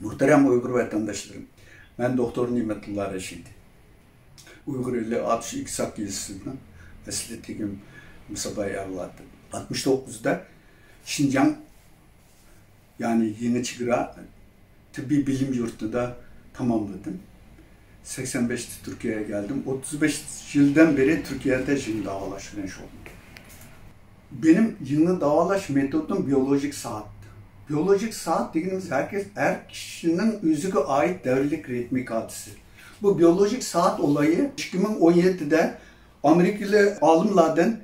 Muhterem Uygur vatandaşlarım, ben Doktor Nimetullah Reşidi. Uygur ili 62 Sak Yezisi'nden esletigim Musaba'yı avladım. 69'da Şincan yani Yeni Çıgıra Tıbbi Bilim Yurtu'da tamamladım. 85'te Türkiye'ye geldim. 35 yıldan beri Türkiye'de yeni davalaş oldum. Benim yeni davalaş metodum biyolojik saat. Biyolojik saat dediğimiz her kişinin özüge ait devrelik ritmik hadisi. Bu biyolojik saat olayı 2017'de Amerikalı alimlerden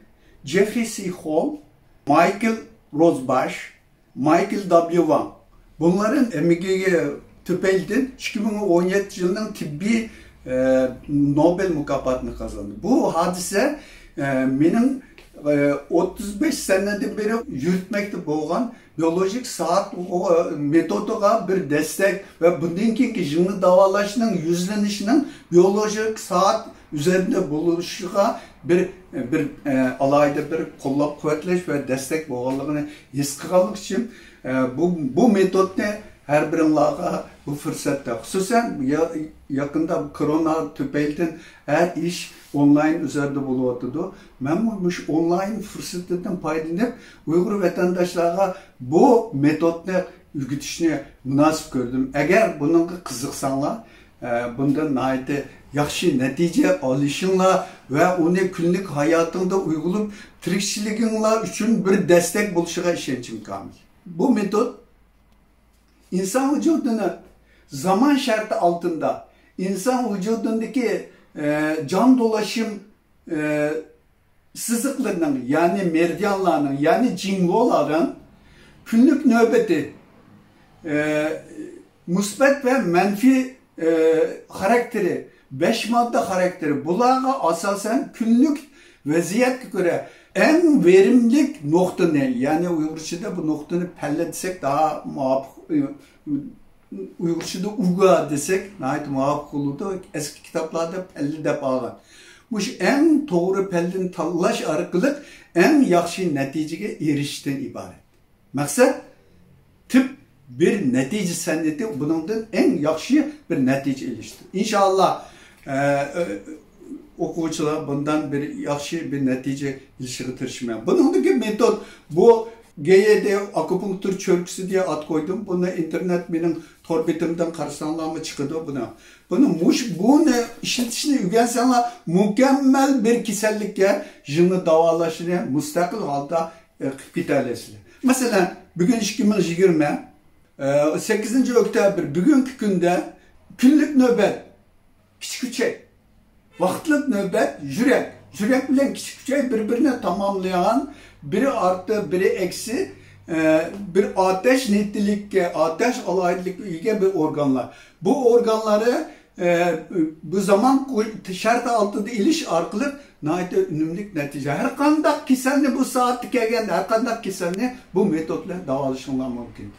Jeffrey C. Hall, Michael Rosbash, Michael W. Wang. Bunların emeği tüpeldi. 2017 yılının tıbbi Nobel mükafatını kazandı. Bu hadise benim 35 seneden beri yürütmekte boğan biyolojik saat metoduga bir destek ve bugünkü yeni davalaşının yüzlenişinin biyolojik saat üzerinde buluşuğa bir alayda bir kollap kuvvetleş ve destek boğanlığını his kılmak için bu metodda her birinlağa bu fırsatta hususen yakında korona tüpeldin her iş online üzerinde buluyordu. Ben bu online fırsatından faydalanıp Uygur vatandaşlara bu metodla ürgütüşüne münasip gördüm. Eğer bunun kızıksanlar bundan naite yaxşı netice alışınla ve onu günlük hayatında uygulayıp tirikçiliğinle için bir destek buluşuna işençim kamil. Bu metot İnsan vücudunu zaman şartı altında insan vücudundaki can dolaşım sızıklarının yani meridianlarının yani cingoların günlük nöbeti musbet ve menfi karakteri 5 madde karakteri bunlara asasen günlük vaziyet göre en verimlilik nokta ne? Yani Uygurca'da bu noktanı pelle desek daha Uygurca'da uga desek muhaf olurdu. Eski kitaplarda pelli de bağlan. Bu en doğru pellin tallaş arkalık en yaxşı neticeye erişten ibaret. Maksat tıp bir netice senneti bunun en yaxşı bir netice erişti. İnşallah okuyucular bundan bir yaxşı bir netice ilişki tırışmaya. Bunun gibi metot bu GYD akupunktur çörgüsü diye ad koydum. Bunu internet benim torbitimden karşılanma çıkıyordu buna. Bunu işletişini ügensenler mükemmel bir kisellikle yeni davalaşını müstakil halda kitalesiyle. Mesela bugün 2020 8. Oktober bugünkü günde günlük nöbet küçük vaktlik nöbet yürek. Yürek bilen küçük birbirine tamamlayan biri artı biri eksi bir ateş nitelikle ateş alaylıkla ilgili bir organlar. Bu organları bu zaman şart altında iliş arkalık nayet ünümlük netice. Her kandak kiselini bu saat gelgen her kandak kiselini bu metotla davalışınlar mümkün.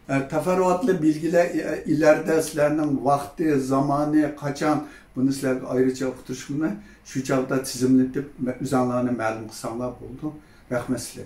Teferruatlı bilgiler iler derslerinin vakti, zamanı, kaçan bunu sizlerle ayrıca okutuşumda şu çağda çizimletip üzerlerine məlum kısanlar oldu. Rahmet sizler.